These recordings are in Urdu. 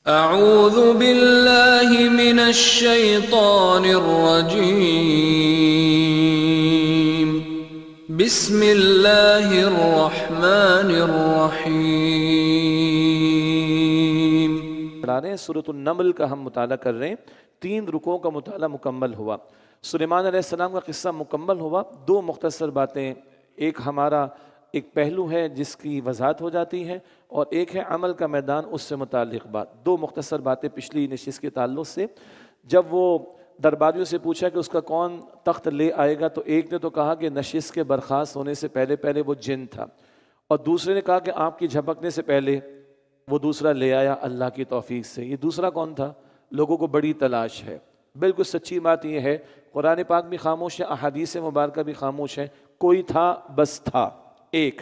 اعوذ باللہ من الشیطان الرجیم بسم اللہ الرحمن الرحیم۔ پڑھا رہے ہیں سورۃ النمل کا ہم مطالعہ کر رہے ہیں۔ 3 رکوعوں کا مطالعہ مکمل ہوا، سلیمان علیہ السلام کا قصہ مکمل ہوا۔ 2 مختصر باتیں، ایک ہمارا ایک پہلو ہے جس کی وضاحت ہو جاتی ہے، اور ایک ہے عمل کا میدان، اس سے متعلق بات۔ 2 مختصر باتیں پچھلی نشست کے تعلق سے۔ جب وہ درباریوں سے پوچھا کہ اس کا کون تخت لے آئے گا، تو ایک نے تو کہا کہ نشست کے برخاست ہونے سے پہلے پہلے وہ جن تھا، اور دوسرے نے کہا کہ آپ کی جھپکنے سے پہلے وہ دوسرا لے آیا اللہ کی توفیق سے۔ یہ دوسرا کون تھا؟ لوگوں کو بڑی تلاش ہے۔ بالکل سچی بات یہ ہے، قرآن پاک بھی خاموش ہے، احادیث مبارکہ بھی خاموش ہے۔ کوئی تھا، بس تھا ایک،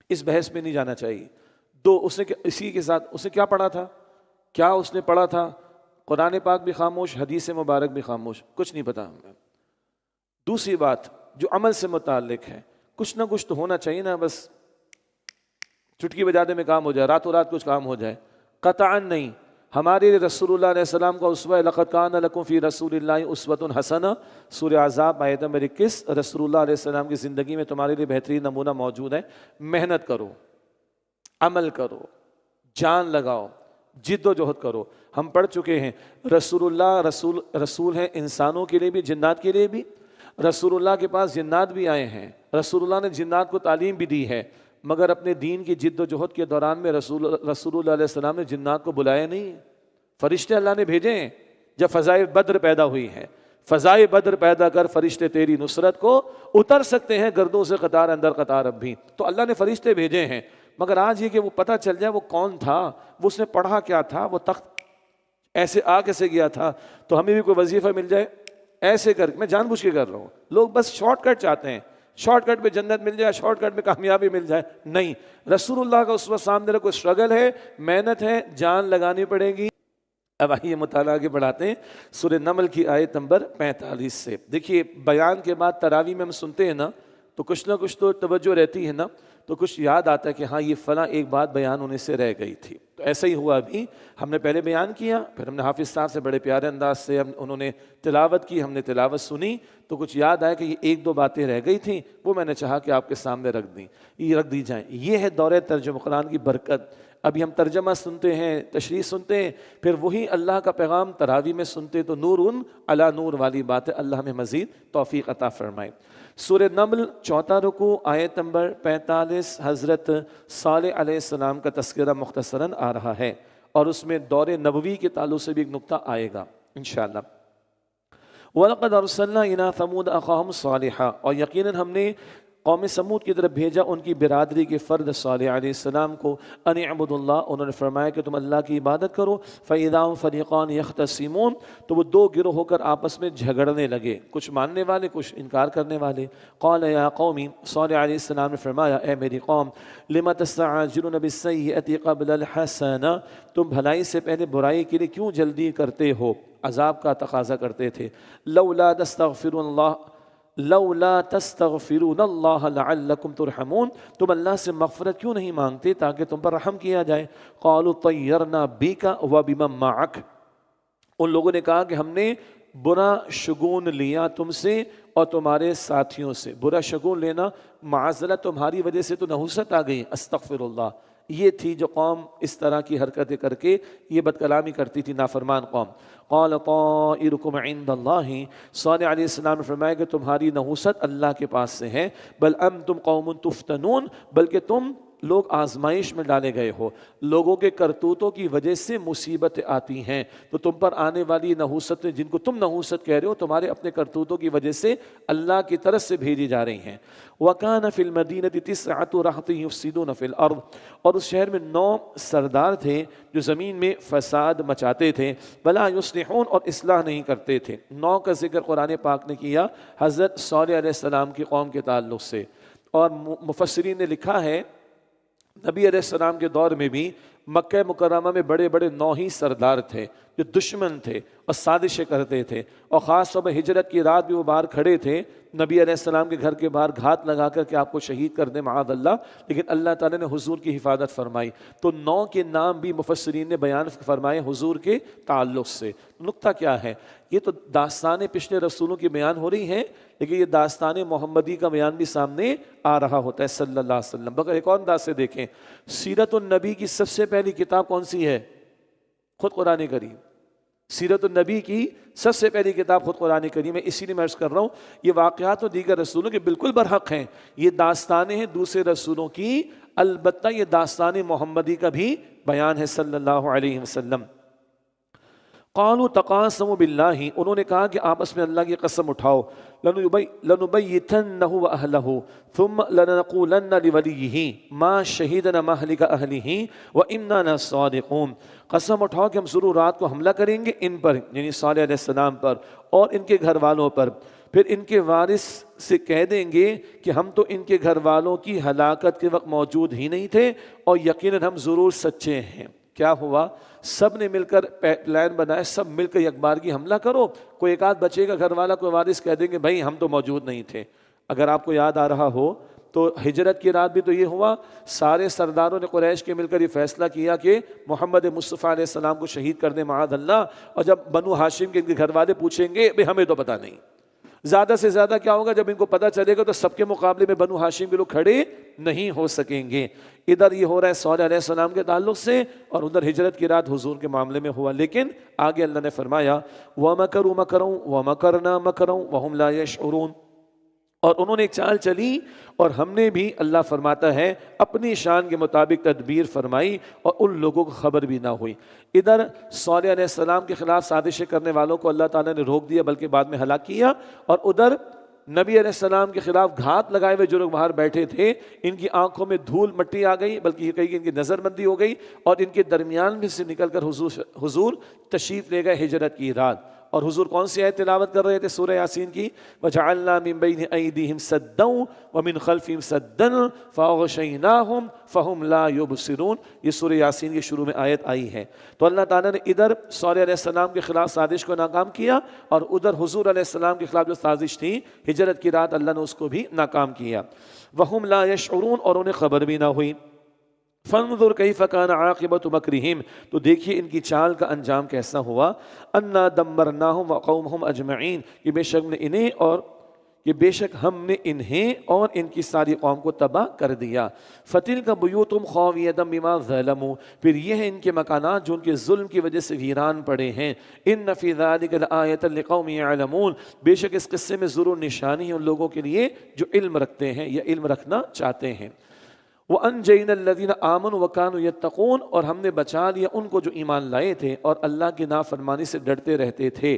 اس بحث میں نہیں جانا چاہیے۔ 2، اس نے اسی کے ساتھ اس نے کیا پڑھا تھا، کیا اس نے پڑھا تھا؟ قرآن پاک بھی خاموش، حدیث مبارک بھی خاموش، کچھ نہیں پتا ہمیں۔ دوسری بات جو عمل سے متعلق ہے، کچھ نہ کچھ تو ہونا چاہیے نا، بس چٹکی بجانے میں کام ہو جائے، راتوں رات کچھ کام ہو جائے، قطعاً نہیں۔ ہمارے رسول اللہ علیہ السلام کا اسوہ لقد کان لکم فی رسول اللہ اسوۃ حسنہ، سورہ احزاب آیت نمبر 21۔ رسول اللہ علیہ السلام کی زندگی میں تمہارے لیے بہترین نمونہ موجود ہے۔ محنت کرو، عمل کرو، جان لگاؤ، جد و جہد کرو۔ ہم پڑھ چکے ہیں رسول اللہ رسول ہیں انسانوں کے لیے بھی، جنات کے لیے بھی۔ رسول اللہ کے پاس جنات بھی آئے ہیں، رسول اللہ نے جنات کو تعلیم بھی دی ہے، مگر اپنے دین کی جد و جہد کے دوران میں رسول اللہ علیہ السلام نے جنات کو بلایا نہیں ہے، فرشتے اللہ نے بھیجے ہیں۔ جب فضائے بدر پیدا ہوئی ہیں، فضائے بدر پیدا کر فرشتے تیری نصرت کو اتر سکتے ہیں گردوں سے قطار اندر قطار اب بھی، تو اللہ نے فرشتے بھیجے ہیں۔ مگر آج یہ کہ وہ پتہ چل جائے وہ کون تھا، وہ اس نے پڑھا کیا تھا، وہ تخت ایسے آ کیسے گیا تھا، تو ہمیں بھی کوئی وظیفہ مل جائے ایسے کر، میں جان بوجھ کے کر رہا ہوں۔ لوگ بس شارٹ کٹ چاہتے ہیں، شارٹ کٹ میں جنت مل جائے، شارٹ کٹ میں کامیابی مل جائے، نہیں۔ رسول اللہ کا اس وقت سامنے رکھو، اسٹرگل ہے، محنت ہے، جان لگانی پڑے گی۔ اب آئیے مطالعہ آگے بڑھاتے ہیں سورہ نمل کی آیت نمبر 45 سے۔ دیکھیے بیان کے بعد تراویح میں ہم سنتے ہیں نا، تو کچھ نہ کچھ تو توجہ رہتی ہے نا، تو کچھ یاد آتا ہے کہ ہاں یہ فلاں ایک بات بیان ہونے سے رہ گئی تھی۔ تو ایسا ہی ہوا، ابھی ہم نے پہلے بیان کیا، پھر ہم نے حافظ صاحب سے بڑے پیارے انداز سے انہوں نے تلاوت کی، ہم نے تلاوت سنی، تو کچھ یاد آیا کہ یہ 1-2 باتیں رہ گئی تھیں، وہ میں نے چاہا کہ آپ کے سامنے رکھ دی جائیں۔ یہ ہے دور ترجمہ قرآن کی برکت۔ ابھی ہم ترجمہ سنتے ہیں، تشریح سنتے ہیں، پھر وہی اللہ کا پیغام تراویح میں سنتے، تو نور علی نور والی بات ہے۔ اللہ ہمیں مزید توفیق عطا فرمائے۔ سورہ نمل 4 رکوع آیت نمبر 45، حضرت صالح علیہ السلام کا تذکرہ مختصراً آ رہا ہے، اور اس میں دور نبوی کے تعلق سے بھی ایک نقطہ آئے گا انشاءاللہ۔ وَلَقَدْ أَرْسَلْنَا إِلَىٰ ثَمُودَ أَخَاهُمْ صَالِحًا، اور یقیناً ہم نے قوم سمود کی طرف بھیجا ان کی برادری کے فرد صالح علیہ السلام کو۔ ان اعبدوا اللہ، انہوں نے فرمایا کہ تم اللہ کی عبادت کرو۔ فَإِذَا هُمْ فَرِيقَانِ يَخْتَصِمُونَ، تو وہ 2 گروہ ہو کر آپس میں جھگڑنے لگے، کچھ ماننے والے کچھ انکار کرنے والے۔ قَالَ يَا قَوْمِ، صالح علیہ السلام نے فرمایا اے میری قوم، لِمَ تَسْتَعْجِلُونَ بِالسَّيِّئَةِ قَبْلَ الْحَسَنَةِ، تم بھلائی سے پہلے برائی کے لیے کیوں جلدی کرتے ہو، عذاب کا تقاضا کرتے تھے۔ لولا تستغفرون اللہ لعلکم ترحمون، تم اللہ سے مغفرت کیوں نہیں مانگتے تاکہ تم پر رحم کیا جائے۔ قالوا طیرنا بک وبمن معک، ان لوگوں نے کہا کہ ہم نے برا شگون لیا تم سے اور تمہارے ساتھیوں سے۔ برا شگون لینا، معذرت تمہاری وجہ سے تو نحوست آ گئی، استغفر اللہ۔ یہ تھی جو قوم اس طرح کی حرکتیں کر کے یہ بد کلامی کرتی تھی، نافرمان قوم۔ قال طائرکم عند اللہ، صالح علیہ السلام نے فرمایا کہ تمہاری نحوست اللہ کے پاس سے ہے۔ بل انتم قوم تفتنون، بلکہ تم لوگ آزمائش میں ڈالے گئے ہو، لوگوں کے کرتوتوں کی وجہ سے مصیبتیں آتی ہیں، تو تم پر آنے والی نحوستیں جن کو تم نحوست کہہ رہے ہو، تمہارے اپنے کرتوتوں کی وجہ سے اللہ کی طرف سے بھیجی جا رہی ہیں۔ وَكَانَ فِي الْمَدِينَةِ 9 رَهْطٍ يُفْسِدُونَ فِي الْأَرْضِ، اور اس شہر میں 9 سردار تھے جو زمین میں فساد مچاتے تھے۔ وَلَا يُصْلِحُونَ، اور اصلاح نہیں کرتے تھے۔ 9 کا ذکر قرآن پاک نے کیا حضرت صالح علیہ السلام کی قوم کے تعلق سے، اور مفسرین نے لکھا ہے نبی علیہ السلام کے دور میں بھی مکہ مکرمہ میں بڑے بڑے 9 ہی سردار تھے، جو دشمن تھے اور سازشیں کرتے تھے، اور خاص طور پر ہجرت کی رات بھی وہ باہر کھڑے تھے نبی علیہ السلام کے گھر کے باہر گھات لگا کر کہ آپ کو شہید کر دیں معاذ اللہ، لیکن اللہ تعالیٰ نے حضور کی حفاظت فرمائی۔ تو 9 کے نام بھی مفسرین نے بیان فرمائے حضور کے تعلق سے۔ نقطہ کیا ہے؟ یہ تو داستان پچھلے رسولوں کی بیان ہو رہی ہیں، لیکن یہ داستان محمدی کا بیان بھی سامنے آ رہا ہوتا ہے صلی اللہ علیہ وسلم۔ بگر ایک اور انداز سے دیکھیں، سیرت النبی کی سب سے پہلی کتاب کون سی ہے؟ خود قرآن کریم۔ سیرت النبی کی سب سے پہلی کتاب خود قرآن کریم ہے۔ اسی لیے میں عرض کر رہا ہوں یہ واقعات تو دیگر رسولوں کے بالکل برحق ہیں، یہ داستانیں ہیں دوسرے رسولوں کی، البتہ یہ داستان محمدی کا بھی بیان ہے صلی اللہ علیہ وسلم۔ قالوا تقاسموا باللہ، انہوں نے کہا کہ آپس میں اللہ کی قسم اٹھاؤ، لنبیتنہ واہلہ ثم لنقولن لولیہ ما شہدنا مہلک اہلہ وانا لصادقون، قسم اٹھاؤ کہ ہم ضرور رات کو حملہ کریں گے ان پر، یعنی صالح علیہ السلام پر اور ان کے گھر والوں پر، پھر ان کے وارث سے کہہ دیں گے کہ ہم تو ان کے گھر والوں کی ہلاکت کے وقت موجود ہی نہیں تھے اور یقیناً ہم ضرور سچے ہیں۔ کیا ہوا؟ سب نے مل کر پلان بنایا، سب مل کر یک بار کی حملہ کرو، کوئی ایک آدھ بچے گا گھر والا، کوئی وارث کہہ دیں گے بھائی ہم تو موجود نہیں تھے۔ اگر آپ کو یاد آ رہا ہو تو ہجرت کی رات بھی تو یہ ہوا، سارے سرداروں نے قریش کے مل کر یہ فیصلہ کیا کہ محمد مصطفیٰ علیہ السلام کو شہید کر دیں معاذ اللہ، اور جب بنو ہاشم کے ان کے گھر والے پوچھیں گے بھئی ہمیں تو پتہ نہیں۔ زیادہ سے زیادہ کیا ہوگا؟ جب ان کو پتہ چلے گا تو سب کے مقابلے میں بنو ہاشم کے لوگ کھڑے نہیں ہو سکیں گے۔ ادھر یہ ہو رہا ہے صالح علیہ السلام کے تعلق سے، اور ادھر ہجرت کی رات حضور کے معاملے میں ہوا۔ لیکن آگے اللہ نے فرمایا وَمَكَرُوا مَكْرًا وَمَكَرْنَا مَكْرًا وَهُمْ لَا يَشْعُرُونَ، اور انہوں نے ایک چال چلی اور ہم نے بھی، اللہ فرماتا ہے، اپنی شان کے مطابق تدبیر فرمائی اور ان لوگوں کو خبر بھی نہ ہوئی۔ ادھر صالح علیہ السلام کے خلاف سازشیں کرنے والوں کو اللہ تعالیٰ نے روک دیا بلکہ بعد میں ہلاک کیا، اور ادھر نبی علیہ السلام کے خلاف گھات لگائے ہوئے جو لوگ باہر بیٹھے تھے ان کی آنکھوں میں دھول مٹی آ گئی، بلکہ یہ کہی کہ ان کی نظر بندی ہو گئی، اور ان کے درمیان میں سے نکل کر حضور تشریف لے گئے ہجرت کی رات۔ اور حضور کون سی آیت تلاوت کر رہے تھے؟ سورہ یاسین کی، وَجَعَلْنَا مِن بَيْنِ أَيْدِيهِمْ سَدًّا وَمِنْ خَلْفِهِمْ سَدًّا فَأَغْشَيْنَاهُمْ فَهُمْ لَا يُبْصِرُونَ، یہ سورہ یاسین کے شروع میں آیت آئی ہے۔ تو اللہ تعالیٰ نے ادھر صالح علیہ السلام کے خلاف سازش کو ناکام کیا، اور ادھر حضور علیہ السلام کے خلاف جو سازش تھی ہجرت کی رات اللہ نے اس کو بھی ناکام کیا۔ وَهُمْ لَا يَشْعُرُونَ، اور انہیں خبر بھی نہ ہوئی۔ فانظر کیف کان عاقبۃ مکرہم، تو دیکھیے ان کی چال کا انجام کیسا ہوا۔ انا دمرناہم وقومہم اجمعین، کہ بے شک ہم نے انہیں اور ان کی ساری قوم کو تباہ کر دیا۔ فتلک بیوتہم خاویۃ بما ظلموا، پھر یہ ہیں ان کے مکانات جو ان کے ظلم کی وجہ سے ویران پڑے ہیں۔ ان فی ذلک لآیۃ لقوم یعلمون، بے شک اس قصے میں ضرور نشانی ہے ان لوگوں کے لیے جو علم رکھتے ہیں یا علم رکھنا چاہتے ہیں۔ وَأَنْجَيْنَا الَّذِينَ آمَنُوا وَكَانُوا يَتَّقُونَ، اور ہم نے بچا لیا ان کو جو ایمان لائے تھے اور اللہ کی نافرمانی سے ڈرتے رہتے تھے۔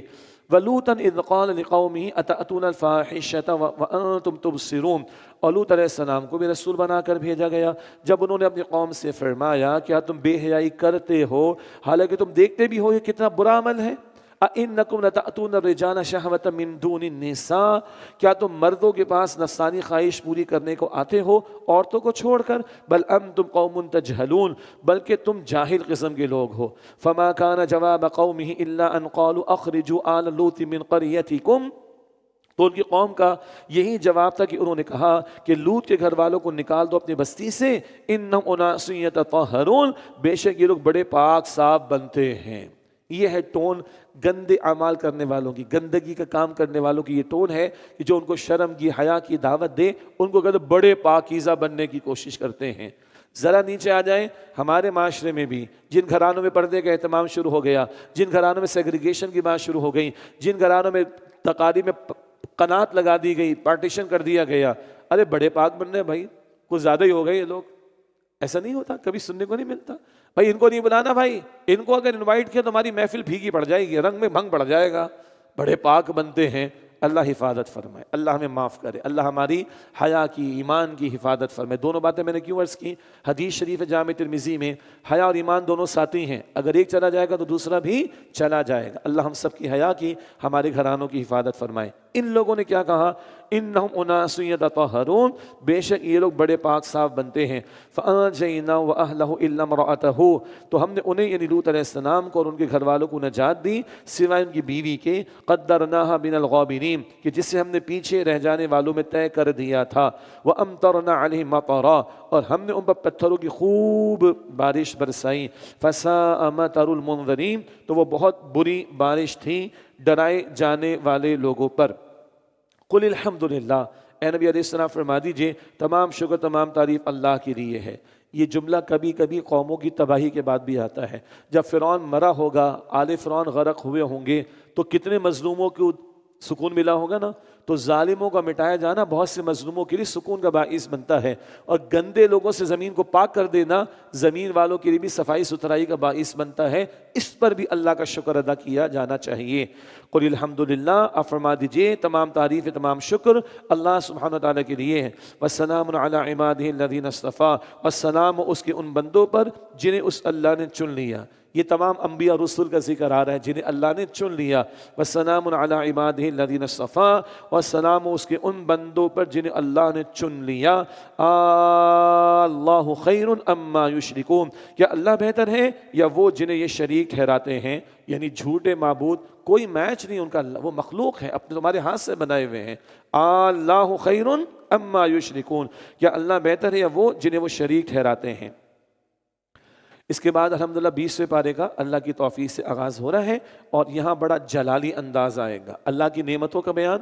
وَلُوطًا إِذْ قَالَ لِقَوْمِهِ أَتَأْتُونَ الْفَاحِشَةَ وَأَنْتُمْ تُبْصِرُونَ، اور لوط علیہ السلام کو بھی رسول بنا کر بھیجا گیا جب انہوں نے اپنی قوم سے فرمایا کیا تم بے حیائی کرتے ہو حالانکہ تم دیکھتے بھی ہو یہ کتنا برا عمل ہے۔ اَإِنَّكُمْ لَتَأْتُونَ الرِّجَالَ شَهْوَةً مِّن دُونِ النِّسَاءِ، کیا تم مردوں کے پاس نفسانی خواہش پوری کرنے کو آتے ہو عورتوں کو چھوڑ کر؟ بل انتم قوم تجہلون، بلکہ تم جاہل قسم کے لوگ ہو۔ فما كان جواب قومه الا ان قالوا اخرجوا آل لوط من قريتكم، تو ان کی قوم کا یہی جواب تھا کہ انہوں نے کہا کہ لوط کے گھر والوں کو نکال دو اپنی بستی سے، انہم اناس یتطہرون، بے شک یہ لوگ بڑے پاک صاف بنتے ہیں۔ یہ ہے ٹون گندے اعمال کرنے والوں کی، گندگی کا کام کرنے والوں کی یہ ٹون ہے کہ جو ان کو شرم کی حیا کی دعوت دے ان کو کہتے بڑے پاکیزہ بننے کی کوشش کرتے ہیں۔ ذرا نیچے آ جائیں، ہمارے معاشرے میں بھی جن گھرانوں میں پردے کا اہتمام شروع ہو گیا، جن گھرانوں میں سیگریگیشن کی بات شروع ہو گئی، جن گھرانوں میں تقاریب میں قنات لگا دی گئی، پارٹیشن کر دیا گیا، ارے بڑے پاک بن رہے بھائی، کچھ زیادہ ہی ہو گئے یہ لوگ۔ ایسا نہیں ہوتا، کبھی سننے کو نہیں ملتا بھائی ان کو نہیں بلانا، بھائی ان کو اگر انوائٹ کیا تو ہماری محفل پھیکی پڑ جائے گی، رنگ میں بھنگ پڑ جائے گا، بڑے پاک بنتے ہیں۔ اللہ حفاظت فرمائے، اللہ ہمیں معاف کرے، اللہ ہماری حیا کی ایمان کی حفاظت فرمائے۔ دونوں باتیں میں نے کیوں عرض کی؟ حدیث شریف جامع ترمذی میں حیا اور ایمان دونوں ساتھی ہیں، اگر ایک چلا جائے گا تو دوسرا بھی چلا جائے گا۔ اللہ ہم سب کی حیا کی، ہمارے گھرانوں کی حفاظت فرمائے۔ ان لوگوں نے کیا کہا؟ انہم اناس یتطہرون، بے شک یہ لوگ بڑے پاک صاف بنتے ہیں. فانجیناہ واہلہ الا امرأتہ، تو ہم نے انہیں یعنی لوط علیہ السلام کو اور ان کے گھر والوں کو نجات دی سوائے ان کی بیوی کے. قدرناہا من الغابرین، کہ جس سے ہم نے پیچھے رہ جانے والوں میں طے کر دیا تھا. وامطرنا علیہم مطرا، اور ہم نے ان پر پتھروں کی خوب بارش برسائی. فساء مطر المنذرین، تو وہ بہت بری بارش تھی ڈرائے جانے والے لوگوں پر. قل الحمدللہ، اے نبی علیہ السلام فرما دیجئے تمام شکر تمام تعریف اللہ کے لیے ہے. یہ جملہ کبھی کبھی قوموں کی تباہی کے بعد بھی آتا ہے. جب فرعون مرا ہوگا، آل فرعون غرق ہوئے ہوں گے، تو کتنے مظلوموں کو سکون ملا ہوگا نا. تو ظالموں کا مٹایا جانا بہت سے مظلوموں کے لیے سکون کا باعث بنتا ہے، اور گندے لوگوں سے زمین کو پاک کر دینا زمین والوں کے لیے بھی صفائی ستھرائی کا باعث بنتا ہے. اس پر بھی اللہ کا شکر ادا کیا جانا چاہیے. قل الحمدللہ، آپ فرما دیجئے تمام تعریف تمام شکر اللہ سبحانہ وتعالی کے لیے ہے. والسلام علی عبادہ الذین اصطفیٰ، والسلام اس کے ان بندوں پر جنہیں اس اللہ نے چن لیا. یہ تمام انبیاء رسول کا ذکر آ رہا ہے جنہیں اللہ نے چن لیا. والسلام علی عبادہ الذین اصطفیٰ، والسلام اس کے ان بندوں پر جنہیں اللہ نے چن لیا. اللہ خیر اما یشرکون، کیا اللہ بہتر ہے یا وہ جنہیں یہ شریک ٹھہراتے ہیں؟ یعنی جھوٹے معبود، کوئی میچ نہیں ان کا، وہ مخلوق ہے، اپنے تمہارے ہاتھ سے بنائے ہوئے ہیں. اللہ خیر اما یشرکون، کیا اللہ بہتر ہے یا وہ جنہیں وہ شریک ٹھہراتے ہیں. اس کے بعد الحمدللہ 20ویں پارے کا اللہ کی توفیق سے آغاز ہو رہا ہے، اور یہاں بڑا جلالی انداز آئے گا. اللہ کی نعمتوں کا بیان،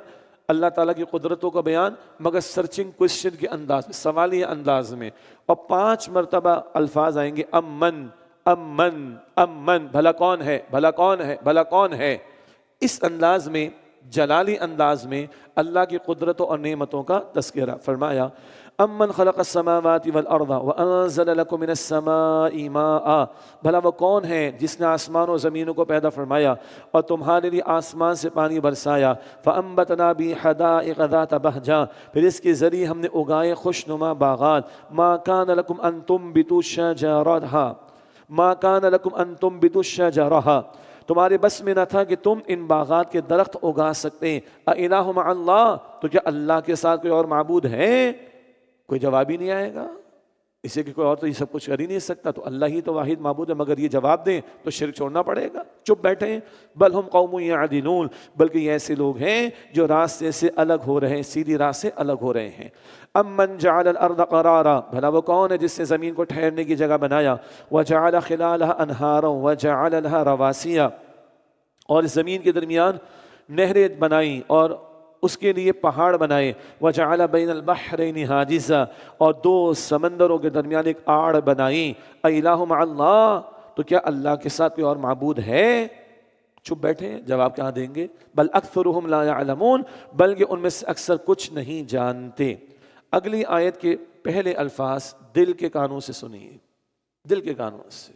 اللہ تعالیٰ کی قدرتوں کا بیان، مگر سرچنگ کوشچن کے انداز میں، سوالیہ انداز میں. اور 5 مرتبہ الفاظ آئیں گے امن امن امن، بھلا کون ہے، بھلا کون ہے، بھلا کون ہے. اس انداز میں، جلالی انداز میں اللہ کی قدرتوں اور نعمتوں کا تذکرہ فرمایا. امن خلق السماوات والارض وانزل لكم من السماء ماء، بھلا وہ کون ہے جس نے آسمان و زمینوں کو پیدا فرمایا اور تمہارے لیے آسمان سے پانی برسایا. فانبتنا به حدائق ذات بہجہ، پھر اس کے ذریعے ہم نے اگائے خوشنما باغات. ما كان لكم ان تنبتوا شجرها، ما كان لكم ان تنبتوا شجرها، تمہارے بس میں نہ تھا کہ تم ان باغات کے درخت اگا سکتے. اِلٰہ مع اللہ، تو کیا اللہ کے ساتھ کوئی اور معبود ہے؟ کوئی جواب ہی نہیں آئے گا، اسے کہ کوئی اور تو یہ سب کچھ کر ہی نہیں سکتا، تو اللہ ہی تو واحد معبود ہے. مگر یہ جواب دیں تو شرک چھوڑنا پڑے گا، چپ بیٹھے ہیں. بل ہم قوم یعدلون، بلکہ یہ ایسے لوگ ہیں جو راستے سے الگ ہو رہے ہیں، سیدھی راہ سے الگ ہو رہے ہیں. امن جعل الارض قرارا، بھلا وہ کون ہے جس نے زمین کو ٹھہرنے کی جگہ بنایا. وجعل خلالها انہارا وجعل لها رواسیا، اور اس زمین کے درمیان نہریں بنائیں اور اس کے لیے پہاڑ بنائے. وجعل بین البحرین حاجزا، اور 2 سمندروں کے درمیان ایک آڑ بنائی. اِلٰہ مع اللہ، تو کیا اللہ کے ساتھ کوئی اور معبود ہے؟ چپ بیٹھے ہیں، جواب کہاں دیں گے. بل اکثرهم لا يعلمون، بلکہ ان میں سے اکثر کچھ نہیں جانتے. اگلی آیت کے پہلے الفاظ دل کے کانوں سے سنیے، دل کے کانوں سے.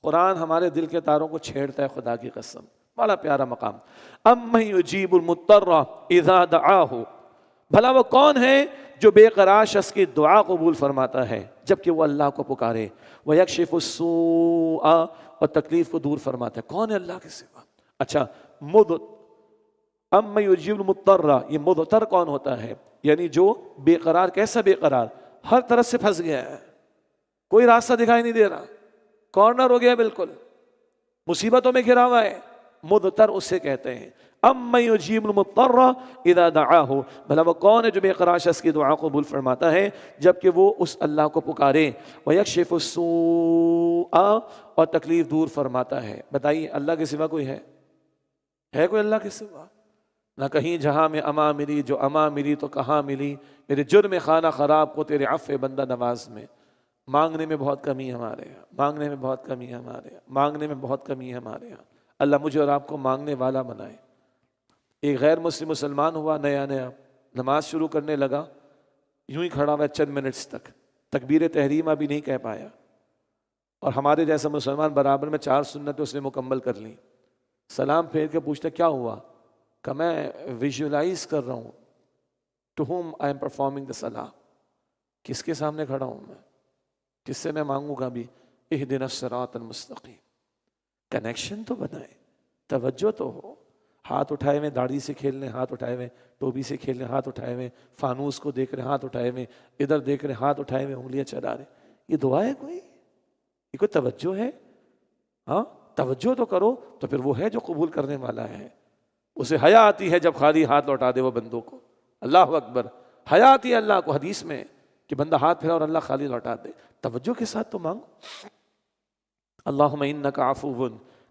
قرآن ہمارے دل کے تاروں کو چھیڑتا ہے، خدا کی قسم، بڑا پیارا مقام. امن یجیب المضطر اذا دعاہ، بھلا وہ کون ہے جو بے قرار شخص کی دعا قبول فرماتا ہے جبکہ وہ اللہ کو پکارے. ویکشف السوء، اور تکلیف کو دور فرماتا ہے. کون ہے اللہ کے سوا؟ اچھا، امن یجیب المضطر، یہ مضطر کون ہوتا ہے؟ یعنی جو بے قرار. کیسا بے قرار؟ ہر طرف سے پھنس گیا ہے، کوئی راستہ دکھائی نہیں دے رہا، کارنر ہو گیا، بالکل مصیبتوں میں گھرا ہوا ہے. مضطر اسے کہتے ہیں. امن یجیب المضطر اذا دعاہ، بھلا وہ کون ہے جو بے قرار شخص کی دعا قبول فرماتا ہے جبکہ وہ اس اللہ کو پکارے. ویکشف السوء، اور تکلیف دور فرماتا ہے. بتائیے اللہ کے سوا کوئی ہے؟ ہے کوئی اللہ کے سوا؟ نہ کہیں جہاں میں اما ملی، جو اما ملی تو کہاں ملی. میرے جرم خانہ خراب کو تیرے عفو بندہ نواز میں. مانگنے میں بہت کمی ہے ہمارے یہاں، مانگنے میں بہت کمی ہے ہمارے یہاں، مانگنے میں بہت کمی ہے ہمارے یہاں. اللہ مجھے اور آپ کو مانگنے والا بنائے. ایک غیر مسلم مسلمان ہوا، نیا نماز شروع کرنے لگا، یوں ہی کھڑا ہوا چند منٹس تک، تکبیر تحریمہ بھی نہیں کہہ پایا. اور ہمارے جیسا مسلمان برابر میں 4 سنتیں اس نے مکمل کر لیں. سلام پھیر کے پوچھتا کیا ہوا؟ کہ میں ویژولائز کر رہا ہوں to home I am performing the صلاح، کس کے سامنے کھڑا ہوں میں، کس سے میں مانگوں گا بھی. اہدنا الصراط المستقیم. کنیکشن تو بنائے، توجہ تو ہو. ہاتھ اٹھائے ہوئے داڑھی سے کھیل رہے ہیں، ہاتھ اٹھائے ہوئے ٹوپی سے کھیل رہے ہیں، ہاتھ اٹھائے ہوئے فانوس کو دیکھ رہے ہیں، ہاتھ اٹھائے ہوئے ادھر دیکھ رہے ہیں، ہاتھ اٹھائے ہوئے انگلیاں چلا رہے ہیں۔ یہ دعا ہے کوئی؟ یہ کوئی توجہ ہے؟ ہاں توجہ تو کرو، تو پھر وہ ہے جو قبول کرنے والا ہے۔ اسے حیا آتی ہے جب خالی ہاتھ لوٹا دے وہ بندوں کو۔ اللہ اکبر، حیا آتی ہے اللہ کو حدیث میں کہ بندہ ہاتھ پھیلا اور اللہ خالی لوٹا دے۔ توجہ کے ساتھ تو مانگو۔ اللہم انک عفو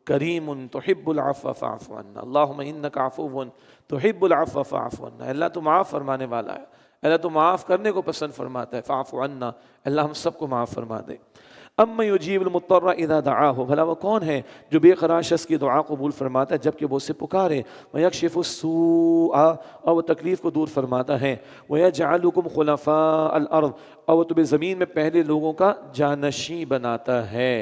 کریم تحب العفو فاعف عنا، اللہم انک عفو تحب العفو فاعف عنا، اللہ تو معاف فرمانے والا ہے، اللہ تو معاف کرنے کو پسند فرماتا ہے، فاعف عنا، اللہ ہم سب کو معاف فرما دے۔ اما یجیب المضطر اذا دعاہ، بھلا وہ کون ہے جو بے قرار شخص کی دعا قبول فرماتا ہے جبکہ وہ اسے پکارے، ویکشف السوء، اور وہ تکلیف کو دور فرماتا ہے، ویجعلکم خلفاء الارض، اور وہ تمہیں زمین میں پہلے لوگوں کا جانشین بناتا ہے۔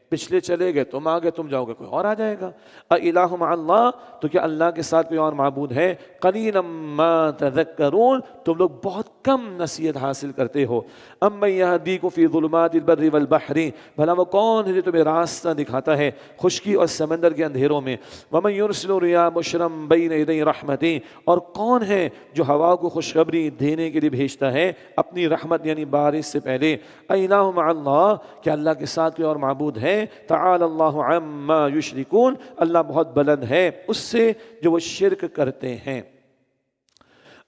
پچھلے چلے گئے، تم آگے، تم جاؤ گے، کوئی اور آ جائے گا۔ اِلٰہ مع اللہ، تو کیا اللہ کے ساتھ کوئی اور معبود ہے؟ قلیلا ما تذکرون، تم لوگ بہت کم نصیحت حاصل کرتے ہو۔ امن یہدیکم فی ظلمات البر والبحر، بھلا وہ کون ہے جو تمہیں راستہ دکھاتا ہے خشکی اور سمندر کے اندھیروں میں؟ ومن یرسل الرِّیاحَ بشرا بین یدی رحمتہ، اور کون ہے جو ہوا کو خوشخبری دینے کے لیے بھیجتا ہے اپنی رحمت یعنی بارش سے پہلے؟ اِلٰہ مع اللہ، کیا اللہ کے ساتھ کوئی اور معبود ہے؟ تعالی اللہ عما یشرکون، اللہ بہت بلند ہے اس سے جو وہ شرک کرتے ہیں۔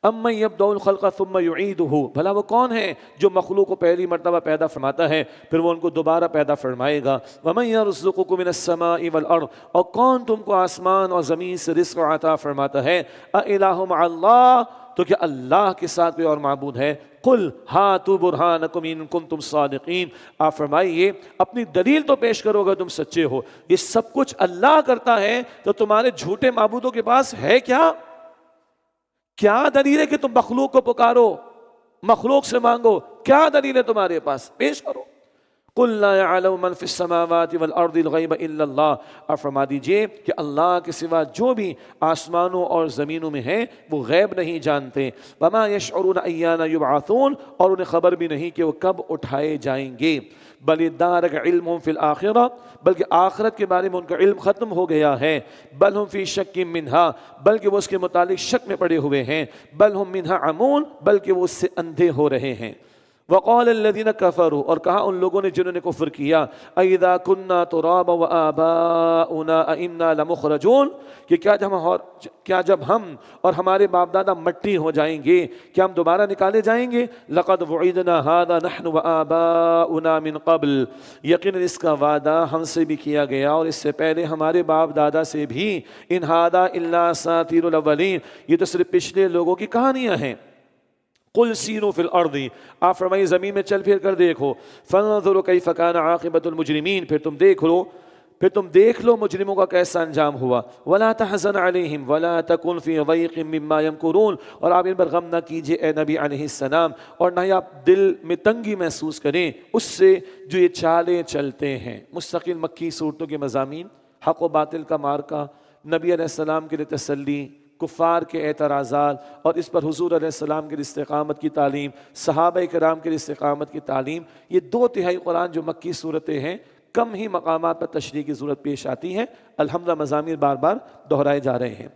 امن یبدأ الخلق ثم یعیدہ، بھلا وہ کون ہے جو مخلوق کو پہلی مرتبہ پیدا فرماتا ہے پھر وہ ان کو دوبارہ پیدا فرمائے گا۔ ومن یرزقکم من السماء والارض، اور کون تم کو آسمان اور زمین سے رزق عطا فرماتا ہے؟ اِلٰہ مع اللہ، تو کیا اللہ کے ساتھ کوئی اور معبود ہے؟ قل ہاتوا برہانکم ان کنتم صادقین، آپ فرمائیے اپنی دلیل تو پیش کرو اگر تم سچے ہو۔ یہ سب کچھ اللہ کرتا ہے تو تمہارے جھوٹے معبودوں کے پاس ہے کیا؟ کیا دلیل ہے کہ تم مخلوق کو پکارو، مخلوق سے مانگو؟ کیا دلیل ہے تمہارے پاس؟ پیش کرو۔ قل لا يعلم من في السماوات والارض الغیب الا اللہ، اور فرما دیجئے کہ اللہ کے سوا جو بھی آسمانوں اور زمینوں میں ہیں وہ غیب نہیں جانتے۔ وما يشعرون ایان یبعثون، اور انہیں خبر بھی نہیں کہ وہ کب اٹھائے جائیں گے۔ بل ادارک علمهم فی الآخرہ، بلکہ آخرت کے بارے میں ان کا علم ختم ہو گیا ہے۔ بل ہم فی شک منہا، بلکہ وہ اس کے متعلق شک میں پڑے ہوئے ہیں۔ بل ہم منہا عمون، بلکہ وہ اس سے اندھے ہو رہے ہیں۔ وقال الذين كفروا، اور کہا ان لوگوں نے جنہوں نے کفر کیا، اذا كنا ترابا وآباؤنا ائنا لمخرجون، کہ کیا جب ہم اور ہمارے باپ دادا مٹی ہو جائیں گے کیا ہم دوبارہ نکالے جائیں گے؟ لقد وعدنا هذا نحن وآباؤنا من قبل، یقیناً اس کا وعدہ ہم سے بھی کیا گیا اور اس سے پہلے ہمارے باپ دادا سے بھی۔ ان هذا الا اساطیر الاولین، یہ تو صرف پچھلے لوگوں کی کہانیاں ہیں۔ قل سیروا فی الارض، آپ فرمائیے زمین میں چل پھر کر دیکھو، فانظروا کیف کان عاقبۃ المجرمین، پھر تم دیکھ لو مجرموں کا کیسا انجام ہوا۔ ولا تحزن علیہم ولا تکن فی ضیق مما یمکرون، اور آپ ان پر غم نہ کیجیے اے نبی علیہ السلام، اور نہ ہی آپ دل میں تنگی محسوس کریں اس سے جو یہ چالیں چلتے ہیں۔ مستقل مکی صورتوں کے مضامین، حق و باطل کا مارکا، نبی علیہ السلام کے لیے تسلی، کفار کے اعتراضات، اور اس پر حضور علیہ السلام کے لیے استقامت کی تعلیم، صحابہ کرام کے لیے استقامت کی تعلیم، یہ 2/3 قرآن جو مکی صورتیں ہیں، کم ہی مقامات پر تشریح کی ضرورت پیش آتی ہے۔ الحمدللہ مضامین بار بار دہرائے جا رہے ہیں۔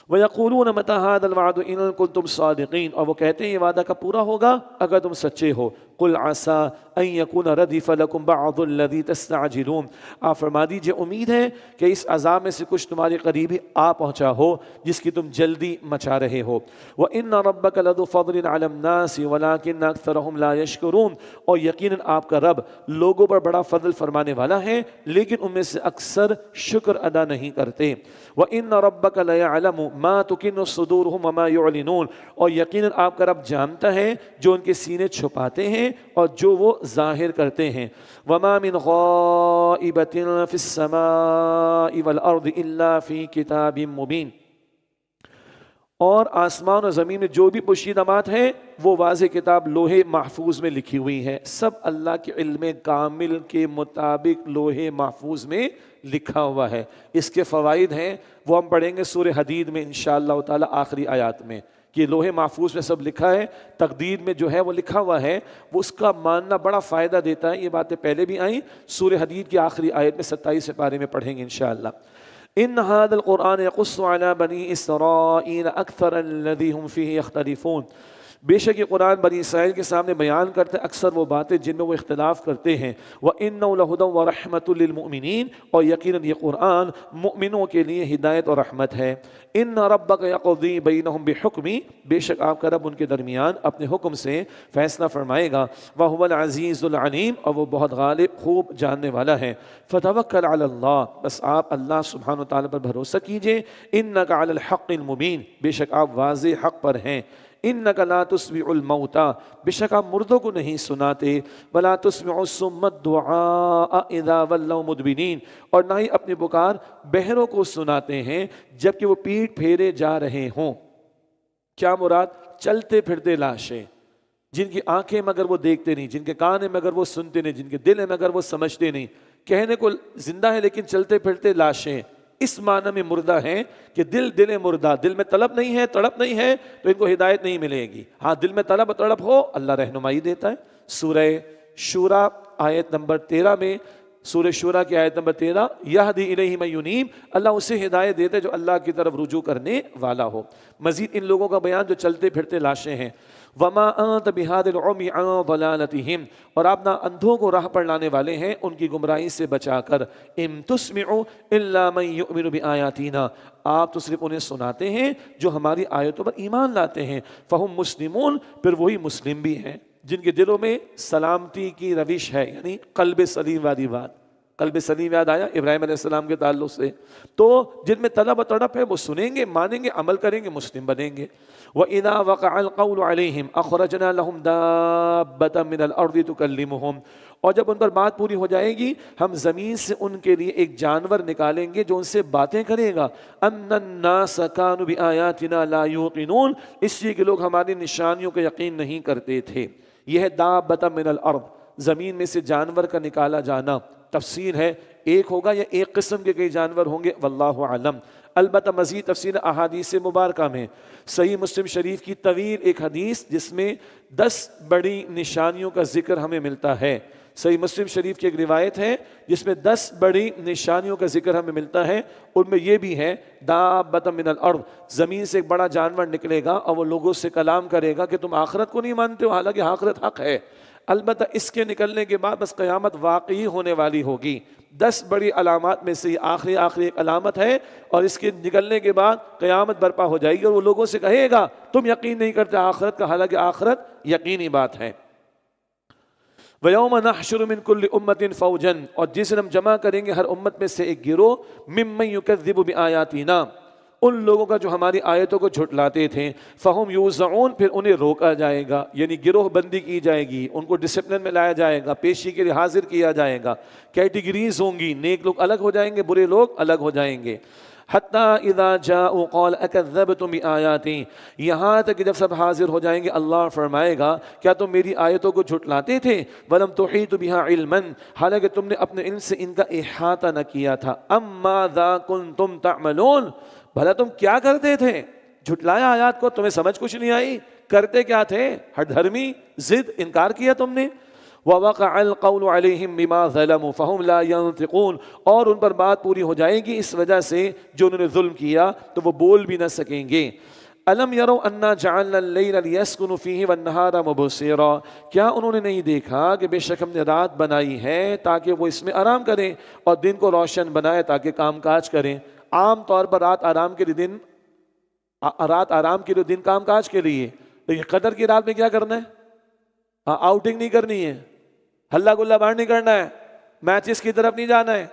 وَيَقُولُونَ مَتَى هَذَا الْوَعْدُ إِن كُنتُمْ صَادِقِينَ، اور وہ کہتے ہیں یہ وعدہ کب پورا ہوگا اگر تم سچے ہو۔ قُلْ عَسَىٰ أَن يَكُونَ رَدِفَ لَكُمْ بَعْضُ الَّذِي تَسْتَعْجِلُونَ، آپ فرما دیجئے امید ہے کہ اس عذاب میں سے کچھ تمہارے قریب ہی آ پہنچا ہو جس کی تم جلدی مچا رہے ہو۔ وَإِنَّ رَبَّكَ لَذُو فَضْلٍ عَلَى النَّاسِ وَلَٰكِنَّ أَكْثَرَهُمْ لَا يَشْكُرُونَ، اور یقیناً آپ کا رب لوگوں پر بڑا فضل فرمانے والا ہے لیکن ان میں سے اکثر شکر ادا نہیں کرتے۔ وَإِنَّ رَبَّكَ لَيَعْلَمُ مَا تُكِنُّ صُدُورُهُمْ وَمَا يُعْلِنُونَ، اور یقیناً آپ کا رب جانتا ہے جو ان کے سینے چھپاتے ہیں اور جو وہ ظاہر کرتے ہیں۔ وَمَا مِنْ غَائِبَةٍ فِي السَّمَاءِ وَالْأَرْضِ إِلَّا فِي كِتَابٍ مُبِينٍ، اور آسمان اور زمین میں جو بھی پوشیدہ ہیں وہ واضح کتاب لوح محفوظ میں لکھی ہوئی ہے۔ سب اللہ کے علم کامل کے مطابق لوح محفوظ میں لکھا ہوا ہے۔ اس کے فوائد ہیں وہ ہم پڑھیں گے سورہ حدید میں انشاءاللہ تعالی آخری آیات میں، کہ لوح محفوظ میں سب لکھا ہے، تقدیر میں جو ہے وہ لکھا ہوا ہے، وہ اس کا ماننا بڑا فائدہ دیتا ہے۔ یہ باتیں پہلے بھی آئیں، سورہ حدید کی آخری آیت میں 27 پارے میں پڑھیں گے انشاءاللہ۔ ان هذا القرآن يقص على بني اسرائیل اکثر الذی هم فیہ یختلفون، بے شک یہ قرآن بنی اسرائیل کے سامنے بیان کرتے اکثر وہ باتیں جن میں وہ اختلاف کرتے ہیں۔ وَإِنَّهُ لَهُدًى وَرَحْمَةٌ لِّلْمُؤْمِنِينَ، اور یقیناً یہ قرآن مؤمنوں کے لیے ہدایت اور رحمت ہے۔ إِنَّ رَبَّكَ يَقْضِي بَيْنَهُم بِحُكْمِهِ، بے شک آپ کا رب ان کے درمیان اپنے حکم سے فیصلہ فرمائے گا۔ وَهُوَ الْعَزِيزُ الْعَلِيمُ، اور وہ بہت غالب خوب جاننے والا ہے۔ فَتَوَكَّلْ عَلَى اللَّهِ، بس آپ اللہ سبحانہ وتعالی پر بھروسہ کیجئے۔ إِنَّكَ عَلَى الْحَقِّ الْمُبِينِ، بے شک آپ واضح حق پر ہیں۔ انک لا تسمع الموتى، بے شک آپ مردوں کو نہیں سناتے۔ ولا تسمع الصم الدعاء اذا ولوا مدبرین، اور نہ ہی اپنی پکار بہروں کو سناتے ہیں جبکہ وہ پیٹ پھیرے جا رہے ہوں۔ کیا مراد؟ چلتے پھرتے لاشیں، جن کی آنکھیں مگر وہ دیکھتے نہیں، جن کے کان ہیں مگر وہ سنتے نہیں، جن کے دل ہیں مگر وہ سمجھتے نہیں، کہنے کو زندہ ہے لیکن چلتے پھرتے لاشیں۔ اس معنی میں مردہ ہیں کہ دل مردہ، دل میں طلب نہیں ہے، تڑپ نہیں ہے، تو ان کو ہدایت نہیں ملے گی۔ ہاں دل میں طلب تڑپ ہو، اللہ رہنمائی دیتا ہے۔ سورہ شورى آیت نمبر 13 میں، سورہ شورى کی آیت نمبر 13، یہدی الیہ من ینیب، اللہ اسے ہدایت دیتا ہے جو اللہ کی طرف رجوع کرنے والا ہو۔ مزید ان لوگوں کا بیان جو چلتے پھرتے لاشیں ہیں۔ وما انت بہاد العمی عن ضلالتہم، اور آپ نہ اندھوں کو راہ پر لانے والے ہیں ان کی گمراہی سے بچا کر۔ ان تسمع الا من یؤمن بآیاتنا، آپ تو صرف انہیں سناتے ہیں جو ہماری آیتوں پر ایمان لاتے ہیں۔ فہم مسلمون، پھر وہی مسلم بھی ہیں جن کے دلوں میں سلامتی کی روش ہے، یعنی قلب سلیم والی بات۔ قلب سلیم یاد آیا ابراہیم علیہ السلام کے تعلق سے، تو جن میں طلب و تڑپ ہے وہ سنیں گے، مانیں گے، عمل کریں گے، مسلم بنیں گے۔ وَإِذَا وَقَعَ الْقَوْلُ عَلَيْهِمْ أَخْرَجْنَا لَهُمْ دَابَّةً مِّنَ الْأَرْضِ تُكَلِّمُهُمْ، اور جب ان پر بات پوری ہو جائے گی ہم زمین سے ان کے لیے ایک جانور نکالیں گے جو ان سے باتیں کرے گا۔ أَنَّ النَّاسَ كَانُوا بِآيَاتِنَا لَا يُوقِنُونَ، اس لیے کہ لوگ ہماری نشانیوں کا یقین نہیں کرتے تھے۔ یہ ہے دابۃ من الارض، زمین میں سے جانور کا نکالا جانا۔ تفسیر ہے ایک ہوگا یا ایک قسم کے کئی جانور ہوں گے، واللہ اعلم۔ البتہ مزید تفسیر احادیث مبارکہ میں صحیح مسلم شریف کی طویل ایک حدیث جس میں 10 بڑی نشانیوں کا ذکر ہمیں ملتا ہے۔ صحیح مسلم شریف کی ایک روایت ہے جس میں 10 بڑی نشانیوں کا ذکر ہمیں ملتا ہے، ان میں یہ بھی ہے دابۃ من الارض، زمین سے ایک بڑا جانور نکلے گا اور وہ لوگوں سے کلام کرے گا کہ تم آخرت کو نہیں مانتے ہو، حالانکہ آخرت حق ہے۔ البتہ اس کے نکلنے کے بعد بس قیامت واقعی ہونے والی ہوگی۔ 10 بڑی علامات میں سے آخری ایک علامت ہے، اور اس کے نکلنے کے بعد قیامت برپا ہو جائے گی اور وہ لوگوں سے کہے گا تم یقین نہیں کرتے آخرت کا، حالانکہ آخرت یقینی بات ہے۔ وَيَوْمَ نَحْشُرُ مِنْ كُلِّ أُمَّةٍ فَوْجًا، اور جس دن ہم جمع کریں گے ہر امت میں سے ایک گروہ، مِمَّن يُكَذِّبُ بِآيَاتِنَا، ان لوگوں کا جو ہماری آیتوں کو جھٹلاتے تھے۔ فَهُمْ يُوزَعُونَ، پھر انہیں روکا جائے گا، یعنی گروہ بندی کی جائے گی، ان کو ڈسپلن میں لایا جائے گا، پیشی کے لیے حاضر کیا جائے گا، کیٹیگریز ہوں گی، نیک لوگ الگ ہو جائیں گے، برے لوگ الگ ہو جائیں گے۔ حَتَّى إِذَا جَاءُوا قَالَ أَكَذَّبْتُمْ بِآيَاتِي، یہاں تک کہ جب سب حاضر ہو جائیں گے اللہ فرمائے گا کیا تم میری آیتوں کو جھٹلاتے تھے؟ وَلَمْ تُحِيطُوا بِهَا عِلْمًا، حالانکہ تم نے اپنے علم سے ان کا احاطہ نہ کیا تھا۔ أَمْ مَاذَا كُنْتُمْ تَعْمَلُونَ، بھلا تم کیا کرتے تھے؟ جھٹلایا آیات کو، تمہیں سمجھ کچھ نہیں آئی، کرتے کیا تھے؟ ہٹ دھرمی، ضد، انکار کیا تم نے۔ وَوَقَعَ الْقَوْلُ عَلَيْهِمْ بِمَا ظَلَمُوا فَهُمْ لَا يَنطِقُونَ، اور ان پر بات پوری ہو جائے گی اس وجہ سے جو انہوں نے ظلم کیا تو وہ بول بھی نہ سکیں گے۔ أَلَمْ يَرَوْا أَنَّا جَعَلْنَا اللَّيْلَ لِيَسْكُنُوا فِيهِ وَالنَّهَارَ مُبْصِرًا، کیا انہوں نے نہیں دیکھا کہ بے شک ہم نے رات بنائی ہے تاکہ وہ اس میں آرام کریں، اور دن کو روشن بنائے تاکہ کام کاج کریں۔ عام طور پر رات آرام کے لیے، دن کام کاج کے لیے، لیکن قدر کی رات میں کیا کرنا ہے؟ آؤٹنگ نہیں کرنی ہے، ہلا گلا باہر نہیں کرنا ہے، میچز کی طرف نہیں جانا ہے،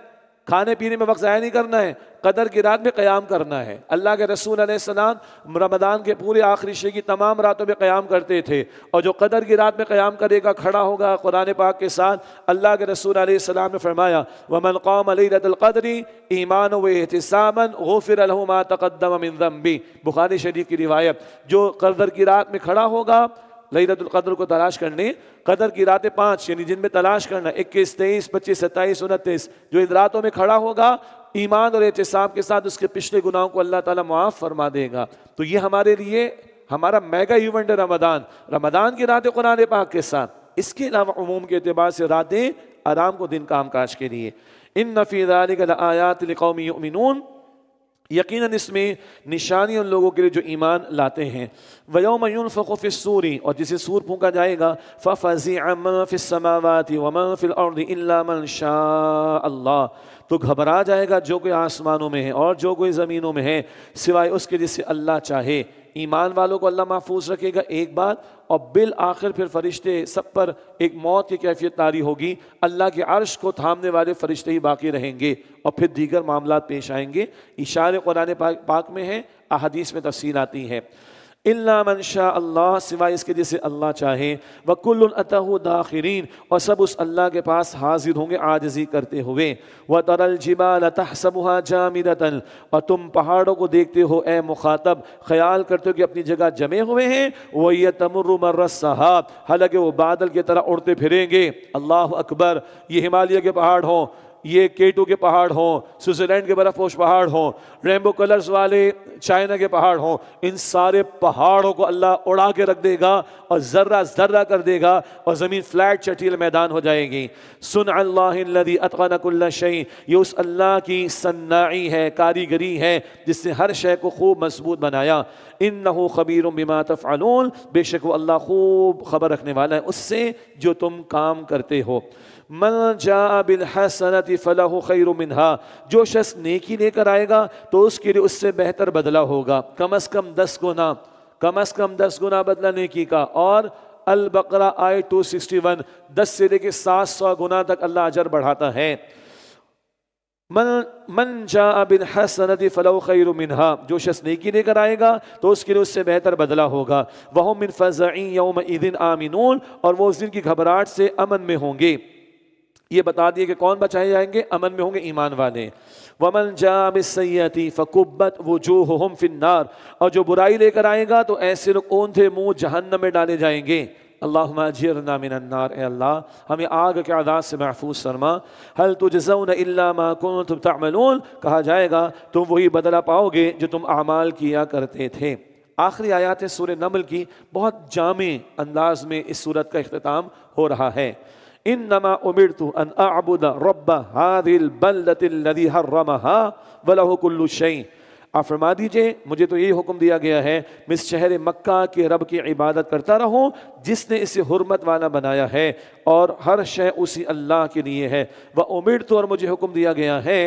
کھانے پینے میں وقت ضائع نہیں کرنا ہے، قدر کی رات میں قیام کرنا ہے۔ اللہ کے رسول علیہ السلام رمضان کے پورے آخری شے کی تمام راتوں میں قیام کرتے تھے، اور جو قدر کی رات میں قیام کرے گا، کھڑا ہوگا قرآن پاک کے ساتھ، اللہ کے رسول علیہ السلام نے فرمایا وَمَنْ قَامَ لَيْلَةَ الْقَدْرِ ایمانًا وَاحْتِسَابًا غُفِرَ لَهُ مَا تَقَدَّمَ مِنْ ذَنْبِهِ، بخاری شریف کی روایت، جو قدر کی رات میں کھڑا ہوگا لیلۃ القدر کو تلاش کرنے، قدر کی راتیں 5 یعنی جن میں تلاش کرنا 21، 23، 25، 27، 29، جو ان راتوں میں کھڑا ہوگا ایمان اور احتساب کے ساتھ اس کے پچھلے گناہوں کو اللہ تعالیٰ معاف فرما دے گا۔ تو یہ ہمارے لیے ہمارا میگا ایونٹ ہے رمضان کی راتیں قرآن پاک کے ساتھ۔ اس کے علاوہ عموم کے اعتبار سے راتیں آرام کو، دن کام کاج کے لیے۔ ان فی ذلک لآیات لقوم یؤمنون، یقیناً اس میں نشانی ان لوگوں کے لیے جو ایمان لاتے ہیں۔ وَيَوْمَ يُنفَخُ فِي الصُّورِ، اور جسے سور پھونکا جائے گا، فَفَزِعَ مَن فِي السَّمَاوَاتِ وَمَن فِي الْأَرْضِ إِلَّا مَن شَاءَ اللَّهُ، تو گھبرا جائے گا جو کوئی آسمانوں میں ہے اور جو کوئی زمینوں میں ہے، سوائے اس کے جسے اللہ چاہے۔ ایمان والوں کو اللہ محفوظ رکھے گا، ایک بات، اور بالآخر پھر فرشتے سب پر ایک موت کی کیفیت طاری ہوگی، اللہ کے عرش کو تھامنے والے فرشتے ہی باقی رہیں گے اور پھر دیگر معاملات پیش آئیں گے۔ اشارے قرآن پاک میں ہیں، احادیث میں تفصیل آتی ہے۔ الا من شاء اللہ، سوائے اس کے جسے اللہ چاہے۔ وکل اتہ داخرین، اور سب اس اللہ کے پاس حاضر ہوں گے عاجزی کرتے ہوئے۔ وترى الجبال تحسبها جامدة، اور تم پہاڑوں کو دیکھتے ہو اے مخاطب، خیال کرتے ہو کہ اپنی جگہ جمے ہوئے ہیں۔ وهي تمر مر السحاب، حالانکہ وہ بادل کی طرح اڑتے پھریں گے۔ اللہ اکبر! یہ ہمالیہ کے پہاڑ ہوں، یہ کیٹو کے پہاڑ ہوں، سوئٹزرلینڈ کے برف پوش پہاڑ ہوں، ریمبو کلرز والے چائنا کے پہاڑ ہوں، ان سارے پہاڑوں کو اللہ اڑا کے رکھ دے گا اور ذرہ ذرہ کر دے گا اور زمین فلیٹ چٹیل میدان ہو جائے گی۔ صنع اللہ الذی اتقن کل شیء، یہ اس اللہ کی صناعی ہے، کاریگری ہے جس نے ہر شے کو خوب مضبوط بنایا۔ انہ خبیر بما تفعلون، بے شک وہ اللہ خوب خبر رکھنے والا ہے اس سے جو تم کام کرتے ہو۔ من جاء بالحسنۃ فلہ خیر منہا، جو شخص نیکی لے کر آئے گا تو اس کے لیے اس سے بہتر بدلہ ہوگا، کم از کم 10 گنا، کم از کم 10 گنا بدلہ نیکی کا۔ اور البقرہ آیت 261، 10 سے لے کے 700 گنا تک اللہ اجر بڑھاتا ہے۔ من جاء بالحسنۃ فلہ خیر منہا، جو شخص نیکی لے کر آئے گا تو اس کے لیے اس سے بہتر بدلہ ہوگا۔ وہم من فزع یومئذ آمنون، اور وہ اس دن کی گھبراہٹ سے امن میں ہوں گے۔ یہ بتا دیے کہ کون بچائے جائیں گے، امن میں ہوں گے ایمان والے۔ ومن جاء بالسیئۃ فکبت وجوہہم فی النار، اور جو برائی لے کر آئے گا تو ایسے لوگ اوندھے منہ جہنم میں ڈالے جائیں گے۔ اللہم اجرنا من النار، اے اللہ ہمیں آگ کے عذاب سے محفوظ فرما۔ هل تجزون الا ما کنتم تعملون، کہا جائے گا تم وہی بدلہ پاؤ گے جو تم اعمال کیا کرتے تھے۔ آخری آیات سورہ نمل کی بہت جامع انداز میں اس سورت کا اختتام ہو رہا ہے۔ انما امرت ان اعبد رب هذه البلدة الذي حرمها وله كل شيء، آپ فرما دیجئے مجھے تو یہی حکم دیا گیا ہے میں اس شہر مکہ کے رب کی عبادت کرتا رہوں جس نے اسے حرمت والا بنایا ہے اور ہر شے اسی اللہ کے لیے ہے۔ وامرت، اور مجھے حکم دیا گیا ہے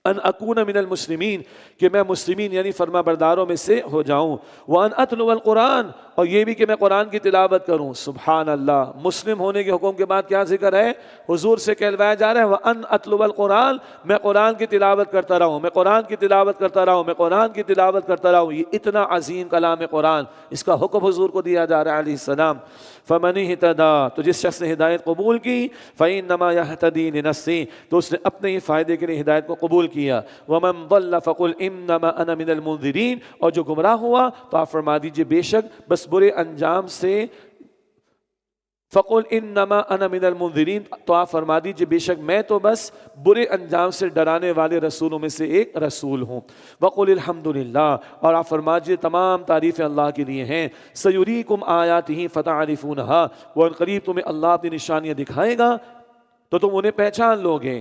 ان اکون من المسلمین، کہ میں مسلمین یعنی فرما برداروں میں سے ہو جاؤں۔ وان اتلو القرآن، اور یہ بھی کہ میں قرآن کی تلاوت کروں۔ سبحان اللہ! مسلم ہونے کے حکم کے بعد کیا ذکر ہے؟ حضور سے کہلوایا جا رہا ہے وان اتلو القرآن، میں قرآن کی تلاوت کرتا رہوں، میں قرآن کی تلاوت کرتا رہوں، میں قرآن کی تلاوت کرتا رہوں۔ یہ اتنا عظیم کلام قرآن، اس کا حکم حضور کو دیا جا رہا ہے علیہ السلام۔ فمن اہتدی، تو جس شخص نے ہدایت قبول کی، فإنما يهتدي لنفسه، تو اس نے اپنے ہی فائدے کے لیے ہدایت کو قبول کیا۔ ومن ضل فقل انما انا من المنذرین، اور جو گمراہ ہوا تو آپ فرما دیجئے بے شک بس برے انجام سے، فقل انما انا من المنذرین، تو آپ فرما دیجئے بے شک میں تو بس برے انجام سے ڈرانے والے رسولوں میں سے ایک رسول ہوں۔ وقل الحمدللہ، اور آپ فرما دیجئے تمام تعریفیں اللہ کے لیے ہیں۔ سیریکم آیاتہ فتعرفونہا، وہ ان قریب تمہیں اللہ اپنی نشانیاں دکھائے گا تو تم انہیں پہچان لوگے۔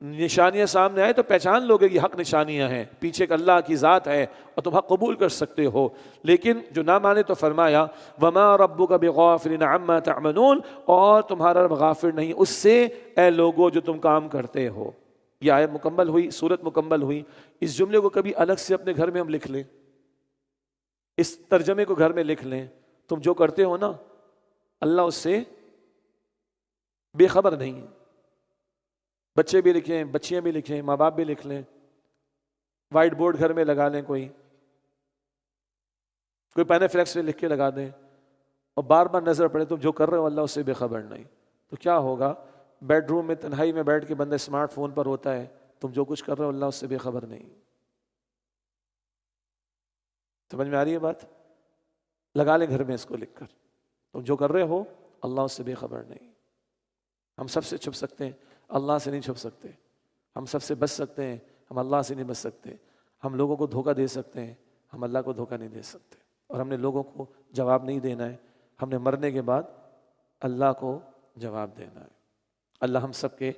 نشانیاں سامنے آئے تو پہچان لوگے یہ حق نشانیاں ہیں، پیچھے ایک اللہ کی ذات ہے اور تم حق قبول کر سکتے ہو۔ لیکن جو نہ مانے تو فرمایا وما ربک بغافل عما تعملون، اور تمہارا رب غافل نہیں اس سے اے لوگو جو تم کام کرتے ہو۔ یہ آیت مکمل ہوئی، سورت مکمل ہوئی۔ اس جملے کو کبھی الگ سے اپنے گھر میں ہم لکھ لیں، اس ترجمے کو گھر میں لکھ لیں، تم جو کرتے ہو نا اللہ اس سے بے خبر نہیں ہے۔ بچے بھی لکھیں، بچیاں بھی لکھیں، ماں باپ بھی لکھ لیں، وائٹ بورڈ گھر میں لگا لیں، کوئی پین فلیکس میں لکھ کے لگا دیں اور بار بار نظر پڑے تم جو کر رہے ہو اللہ اس سے بے خبر نہیں۔ تو کیا ہوگا؟ بیڈ روم میں تنہائی میں بیٹھ کے بندہ اسمارٹ فون پر ہوتا ہے، تم جو کچھ کر رہے ہو اللہ اس سے بے خبر نہیں۔ سمجھ میں آ رہی ہے بات؟ لگا لیں گھر میں اس کو لکھ کر، تم جو کر رہے ہو اللہ اس سے بے خبر نہیں۔ ہم سب سے چھپ سکتے ہیں، اللہ سے نہیں چھپ سکتے۔ ہم سب سے بچ سکتے ہیں، ہم اللہ سے نہیں بچ سکتے۔ ہم لوگوں کو دھوکہ دے سکتے ہیں، ہم اللہ کو دھوکہ نہیں دے سکتے۔ اور ہم نے لوگوں کو جواب نہیں دینا ہے، ہم نے مرنے کے بعد اللہ کو جواب دینا ہے۔ اللہ ہم سب کے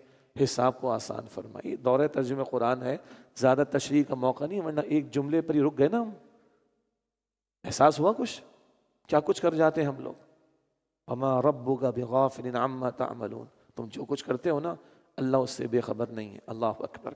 حساب کو آسان فرمائے۔ دورہ ترجمہ قرآن ہے، زیادہ تشریح کا موقع نہیں، ورنہ ایک جملے پر ہی رک گئے نا ہم۔ احساس ہوا کچھ کیا کچھ کر جاتے ہیں ہم لوگ؟ وما ربک بغافل عما تعملون، تم جو کچھ کرتے ہو نا اللہ اس سے بے خبر نہیں ہے۔ اللہ اکبر۔